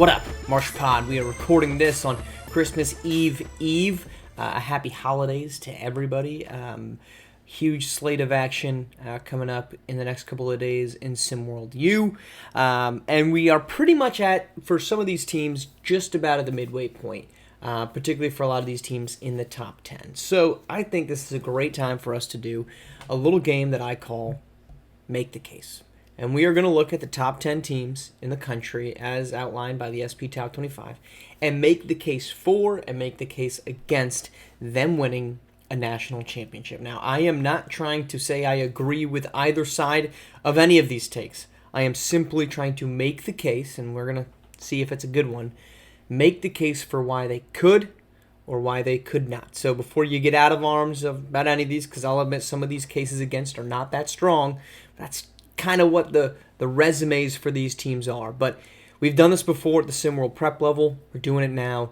What up, Marsh Pod? We are recording this on Christmas Eve. Happy holidays to everybody. Huge slate of action coming up in the next couple of days in SimWorld U. And we are pretty much for some of these teams, just about at the midway point, particularly for a lot of these teams in the top 10. So I think this is a great time for us to do a little game that I call Make the Case. And we are going to look at the top 10 teams in the country as outlined by the SP Top 25 and make the case for and make the case against them winning a national championship. Now, I am not trying to say I agree with either side of any of these takes. I am simply trying to make the case, and we're going to see if it's a good one, make the case for why they could or why they could not. So before you get out of arms about any of these, because I'll admit some of these cases against are not that strong, that's kind of what the resumes for these teams are. But we've done this before at the SimWorld prep level. We're doing it now.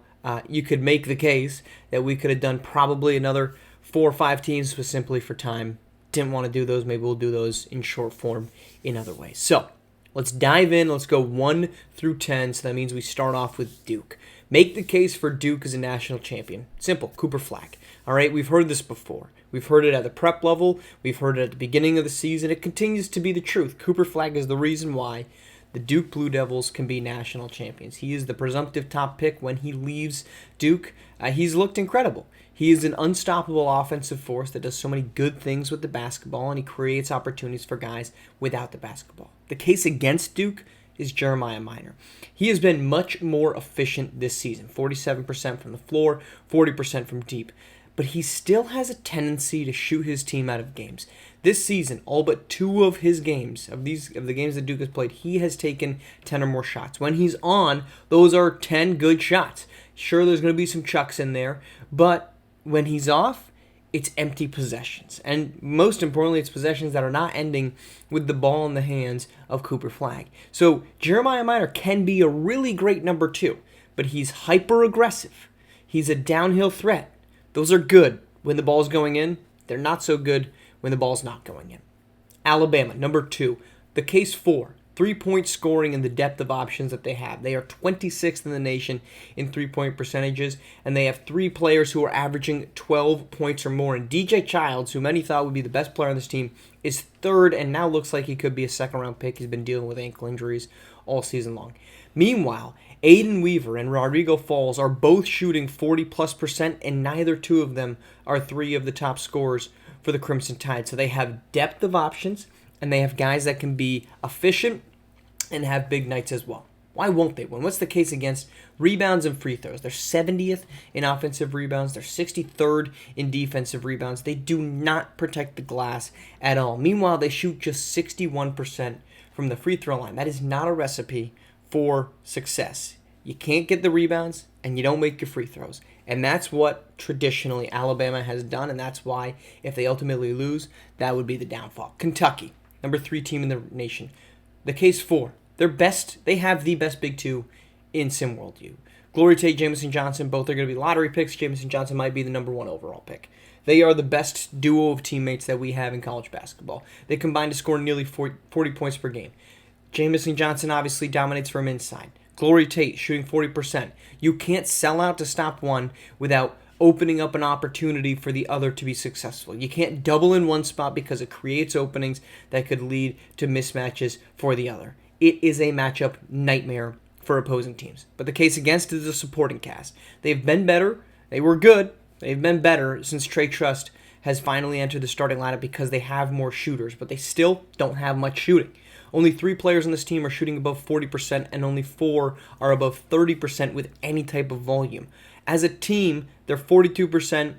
You could make the case that we could have done probably another 4 or 5 teams, but simply for time, didn't want to do those. Maybe we'll do those in short form in other ways. So let's dive in. Let's go 1 through 10. So that means we start off with Duke. Make the case for Duke as a national champion. Simple. Cooper Flag. All right, we've heard this before. We've heard it at the prep level. We've heard it at the beginning of the season. It continues to be the truth. Cooper Flag is the reason why the Duke Blue Devils can be national champions. He is the presumptive top pick when he leaves Duke. He's looked incredible. He is an unstoppable offensive force that does so many good things with the basketball, and he creates opportunities for guys without the basketball. The case against Duke is Jeremiah Minor. He has been much more efficient this season, 47% from the floor, 40% from deep. But he still has a tendency to shoot his team out of games. This season, all but 2 of his games, of the games that Duke has played, he has taken 10 or more shots. When he's on, those are 10 good shots. Sure, there's going to be some chucks in there, but when he's off, it's empty possessions. And most importantly, it's possessions that are not ending with the ball in the hands of Cooper Flag. So Jeremiah Minor can be a really great number 2, but he's hyper-aggressive. He's a downhill threat. Those are good when the ball's going in. They're not so good when the ball's not going in. Alabama, number 2. The case for 3-point scoring and the depth of options that they have. They are 26th in the nation in 3-point percentages, and they have 3 players who are averaging 12 points or more. And DJ Childs, who many thought would be the best player on this team, is 3rd and now looks like he could be a second-round pick. He's been dealing with ankle injuries all season long. Meanwhile, Aiden Weaver and Rodrigo Falls are both shooting 40+%, and neither 2 of them are 3 of the top scorers for the Crimson Tide. So they have depth of options, and they have guys that can be efficient and have big nights as well. Why won't they win? What's the case against rebounds and free throws? They're 70th in offensive rebounds. They're 63rd in defensive rebounds. They do not protect the glass at all. Meanwhile, they shoot just 61% from the free throw line. That is not a recipe for success. You can't get the rebounds, and you don't make your free throws. And that's what traditionally Alabama has done, and that's why if they ultimately lose, that would be the downfall. Kentucky, number 3 team in the nation. The case for they have the best Big 2 in SimWorld U. Glory Tate, Jamison Johnson, both are going to be lottery picks. Jamison Johnson might be the number 1 overall pick. They are the best duo of teammates that we have in college basketball. They combine to score nearly 40 points per game. Jamison Johnson obviously dominates from inside. Glory Tate shooting 40%. You can't sell out to stop one without opening up an opportunity for the other to be successful. You can't double in one spot because it creates openings that could lead to mismatches for the other. It is a matchup nightmare for opposing teams. But the case against is a supporting cast. They've been better. They were good. They've been better since Trey Trust has finally entered the starting lineup because they have more shooters, but they still don't have much shooting. Only 3 players on this team are shooting above 40%, and only 4 are above 30% with any type of volume. As a team, they're 42%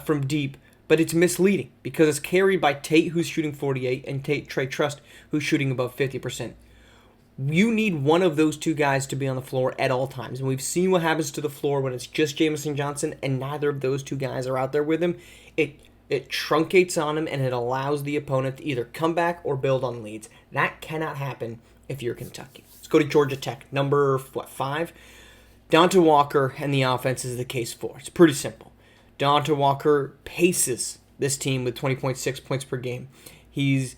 from deep, but it's misleading because it's carried by Tate, who's shooting 48%, and Trey Trust, who's shooting above 50%. You need one of those 2 guys to be on the floor at all times, and we've seen what happens to the floor when it's just Jamison Johnson and neither of those 2 guys are out there with him. It truncates on him, and it allows the opponent to either come back or build on leads. That cannot happen if you're Kentucky. Let's go to Georgia Tech, number 5. Donta Walker and the offense is the case for. It's pretty simple. Donta Walker paces this team with 20.6 points per game. He's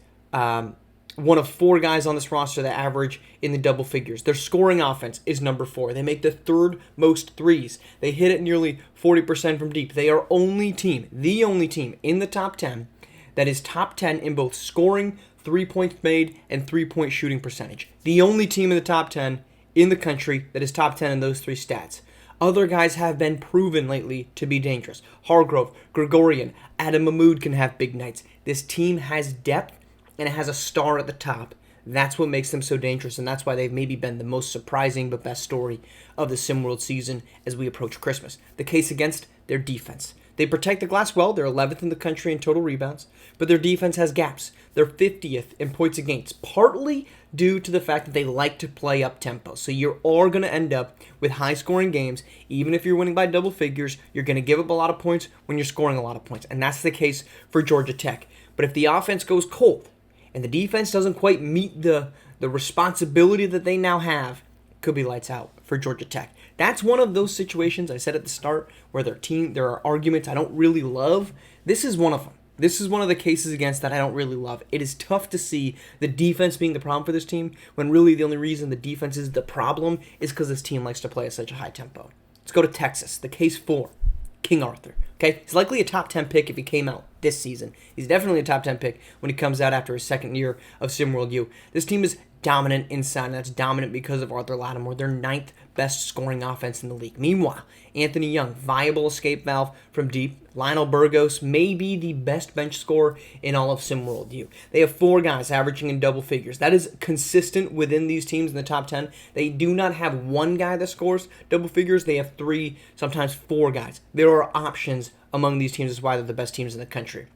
one of 4 guys on this roster that average in the double figures. Their scoring offense is number 4. They make the 3rd most threes. They hit it nearly 40% from deep. They are the only team in the top 10 that is top 10 in both scoring, 3 points made, and 3-point shooting percentage. The only team in the top 10 in the country that is top 10 in those 3 stats. Other guys have been proven lately to be dangerous. Hargrove, Gregorian, Adam Mahmoud can have big nights. This team has depth, and it has a star at the top. That's what makes them so dangerous, and that's why they've maybe been the most surprising but best story of the SimWorld season as we approach Christmas. The case against their defense. They protect the glass well. They're 11th in the country in total rebounds, but their defense has gaps. They're 50th in points against, partly due to the fact that they like to play up tempo. So you are going to end up with high-scoring games. Even if you're winning by double figures, you're going to give up a lot of points when you're scoring a lot of points, and that's the case for Georgia Tech. But if the offense goes cold, and the defense doesn't quite meet the responsibility that they now have, it could be lights out for Georgia Tech. That's one of those situations I said at the start where there are arguments I don't really love. This is one of them. This is one of the cases against that I don't really love. It is tough to see the defense being the problem for this team when really the only reason the defense is the problem is because this team likes to play at such a high tempo. Let's go to Texas, the case 4. King Arthur. Okay, he's likely a top 10 pick if he came out this season. He's definitely a top 10 pick when he comes out after his second year of SimWorld U. This team is dominant inside, and that's dominant because of Arthur Lattimore, their 9th best scoring offense in the league. Meanwhile, Anthony Young, viable escape valve from deep. Lionel Burgos may be the best bench scorer in all of SimWorld U. They have 4 guys averaging in double figures. That is consistent within these teams in the top 10. They do not have one guy that scores double figures. They have 3, sometimes 4 guys. There are options among these teams. That's why they're the best teams in the country.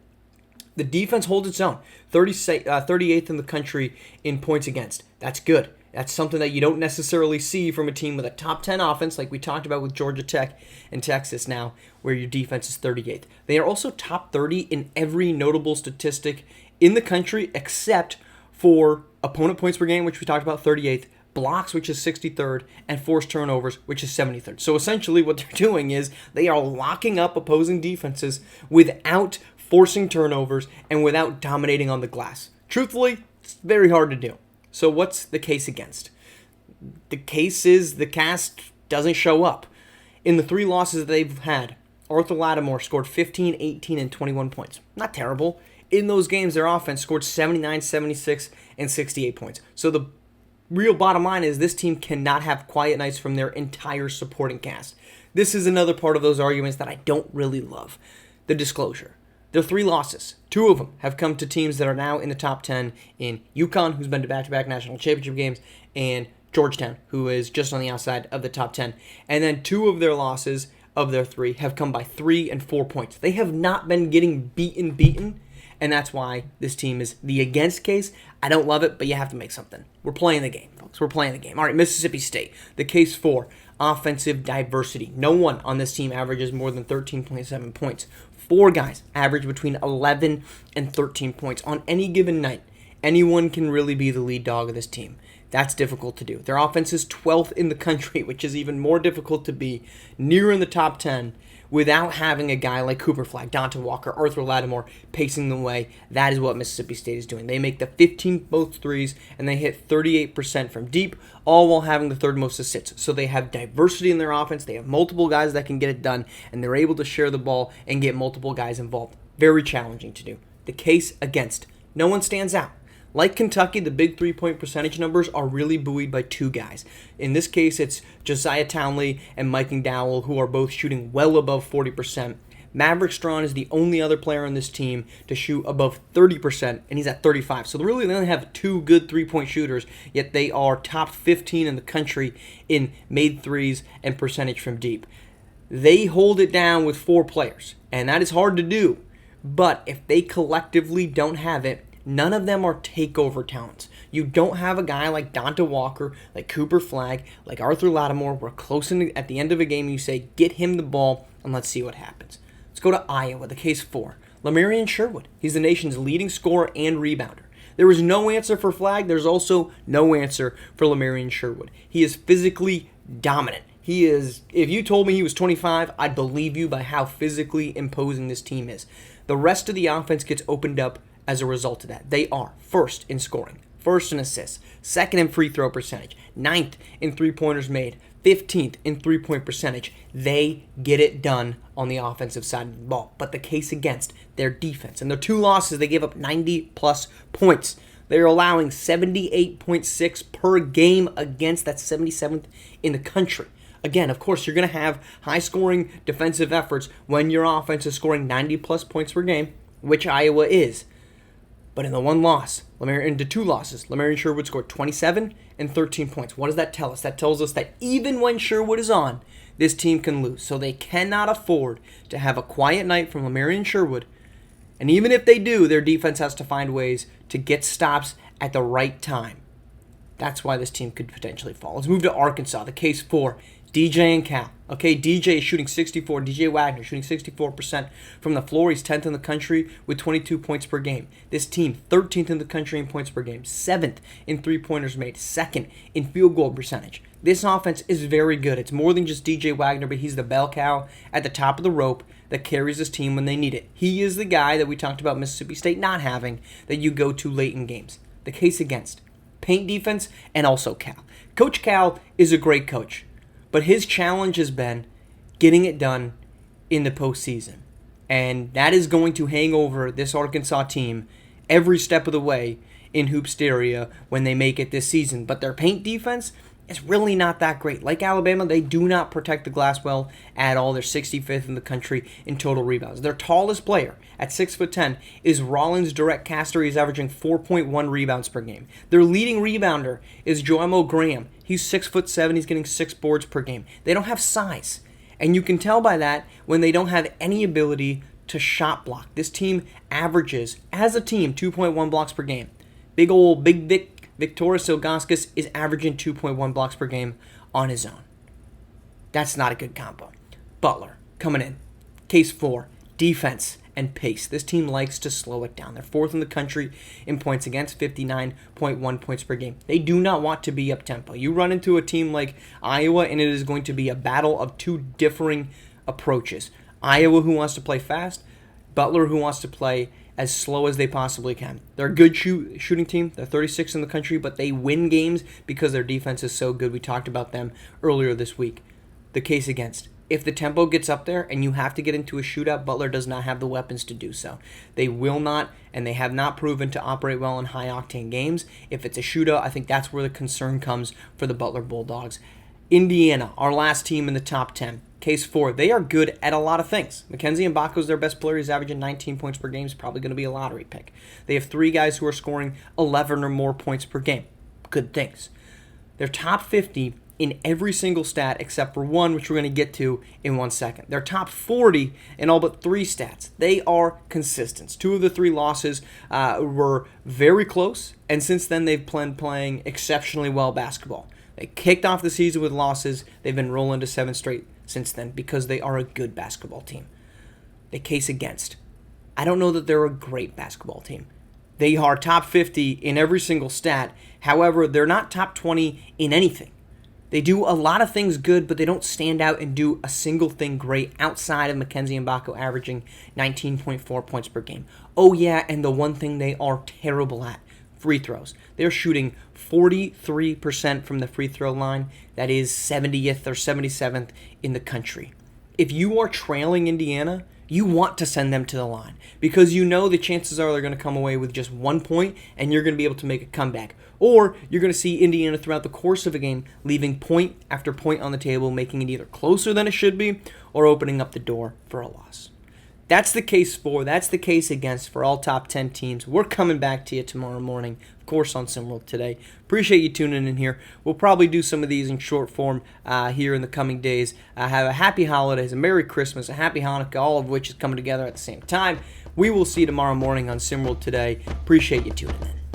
The defense holds its own, 38th in the country in points against. That's good. That's something that you don't necessarily see from a team with a top 10 offense like we talked about with Georgia Tech and Texas now, where your defense is 38th. They are also top 30 in every notable statistic in the country except for opponent points per game, which we talked about, 38th, blocks, which is 63rd, and forced turnovers, which is 73rd. So essentially what they're doing is they are locking up opposing defenses without forcing turnovers and without dominating on the glass. Truthfully, it's very hard to do. So what's the case against? The case is the cast doesn't show up. In the 3 losses that they've had, Arthur Lattimore scored 15, 18, and 21 points. Not terrible. In those games, their offense scored 79, 76, and 68 points. So the real bottom line is this team cannot have quiet nights from their entire supporting cast. This is another part of those arguments that I don't really love. The disclosure. Their 3 losses, 2 of them have come to teams that are now in the top 10 in UConn, who's been to back-to-back national championship games, and Georgetown, who is just on the outside of the top 10. And then 2 of their losses of their 3 have come by 3 and 4 points. They have not been getting beaten, and that's why this team is the against case. I don't love it, but you have to make something. We're playing the game, folks. We're playing the game. All right, Mississippi State, the case 4, offensive diversity. No one on this team averages more than 13.7 points. 4 guys average between 11 and 13 points on any given night. Anyone can really be the lead dog of this team. That's difficult to do. Their offense is 12th in the country, which is even more difficult to be near in the top 10 without having a guy like Cooper Flagg, Donta Walker, Arthur Lattimore pacing the way. That is what Mississippi State is doing. They make the 15th most threes, and they hit 38% from deep, all while having the 3rd most assists. So they have diversity in their offense. They have multiple guys that can get it done, and they're able to share the ball and get multiple guys involved. Very challenging to do. The case against. No one stands out. Like Kentucky, the big 3-point percentage numbers are really buoyed by 2 guys. In this case, it's Josiah Townley and Mike Dowell, who are both shooting well above 40%. Maverick Strawn is the only other player on this team to shoot above 30%, and he's at 35%. So really, they only have 2 good 3-point shooters, yet they are top 15 in the country in made threes and percentage from deep. They hold it down with 4 players, and that is hard to do. But if they collectively don't have it, none of them are takeover talents. You don't have a guy like Donta Walker, like Cooper Flagg, like Arthur Lattimore. We're close at the end of a game. You say, get him the ball, and let's see what happens. Let's go to Iowa, the case 4. Lamarian Sherwood. He's the nation's leading scorer and rebounder. There is no answer for Flagg. There's also no answer for Lamarian Sherwood. He is physically dominant. He is, if you told me he was 25, I'd believe you by how physically imposing this team is. The rest of the offense gets opened up as a result of that. They are first in scoring, first in assists, second in free throw percentage, ninth in three-pointers made, 15th in three-point percentage. They get it done on the offensive side of the ball. But the case against their defense. In their 2 losses, they gave up 90-plus points. They're allowing 78.6 per game against. That's 77th in the country. Again, of course, you're going to have high-scoring defensive efforts when your offense is scoring 90-plus points per game, which Iowa is. But in the 1 loss, into 2 losses, Lemarian Sherwood scored 27 and 13 points. What does that tell us? That tells us that even when Sherwood is on, this team can lose. So they cannot afford to have a quiet night from Lemarian Sherwood. And even if they do, their defense has to find ways to get stops at the right time. That's why this team could potentially fall. Let's move to Arkansas, the case for DJ and Cal. Okay, DJ is shooting 64. DJ Wagner shooting 64% from the floor. He's 10th in the country with 22 points per game. This team, 13th in the country in points per game, 7th in three-pointers made, 2nd in field goal percentage. This offense is very good. It's more than just DJ Wagner, but he's the bell cow at the top of the rope that carries this team when they need it. He is the guy that we talked about Mississippi State not having that you go to late in games. The case against paint defense and also Cal. Coach Cal is a great coach, but his challenge has been getting it done in the postseason. And that is going to hang over this Arkansas team every step of the way in Hoopsteria when they make it this season. But their paint defense is really not that great. Like Alabama, they do not protect the glass well at all. They're 65th in the country in total rebounds. Their tallest player at 6'10" is Rollins Direct-Caster. He's averaging 4.1 rebounds per game. Their leading rebounder is Joemo Graham. He's 6'7". He's getting 6 boards per game. They don't have size. And you can tell by that when they don't have any ability to shot block. This team averages, as a team, 2.1 blocks per game. Big Vic Victoris Ilgauskas is averaging 2.1 blocks per game on his own. That's not a good combo. Butler coming in. Case 4, defense and pace. This team likes to slow it down. They're 4th in the country in points against, 59.1 points per game. They do not want to be up-tempo. You run into a team like Iowa, and it is going to be a battle of 2 differing approaches. Iowa, who wants to play fast. Butler, who wants to play as slow as they possibly can. They're a good shooting team. They're 36th in the country, but they win games because their defense is so good. We talked about them earlier this week. The case against. If the tempo gets up there and you have to get into a shootout, Butler does not have the weapons to do so. They will not, and they have not proven to operate well in high-octane games. If it's a shootout, I think that's where the concern comes for the Butler Bulldogs. Indiana, our last team in the top 10. Case 4, they are good at a lot of things. Mackenzie Mbako is their best player. He's averaging 19 points per game. He's probably going to be a lottery pick. They have 3 guys who are scoring 11 or more points per game. Good things. They're top 50 in every single stat except for one, which we're going to get to in 1 second. They're top 40 in all but 3 stats. They are consistent. 2 of the 3 losses were very close, and since then they've been playing exceptionally well basketball. They kicked off the season with losses. They've been rolling to 7 straight since then because they are a good basketball team. The case against. I don't know that they're a great basketball team. They are top 50 in every single stat. However, they're not top 20 in anything. They do a lot of things good, but they don't stand out and do a single thing great outside of Mackenzie Mbako averaging 19.4 points per game. Oh yeah, and the one thing they are terrible at, free throws. They're shooting 43% from the free throw line. That is 70th or 77th in the country. If you are trailing Indiana, you want to send them to the line because you know the chances are they're going to come away with just 1 point and you're going to be able to make a comeback. Or you're going to see Indiana throughout the course of a game leaving point after point on the table, making it either closer than it should be or opening up the door for a loss. That's the case for, that's the case against for all top 10 teams. We're coming back to you tomorrow morning, of course, on SimWorld Today. Appreciate you tuning in here. We'll probably do some of these in short form here in the coming days. Have a happy holidays, a Merry Christmas, a Happy Hanukkah, all of which is coming together at the same time. We will see you tomorrow morning on SimWorld Today. Appreciate you tuning in.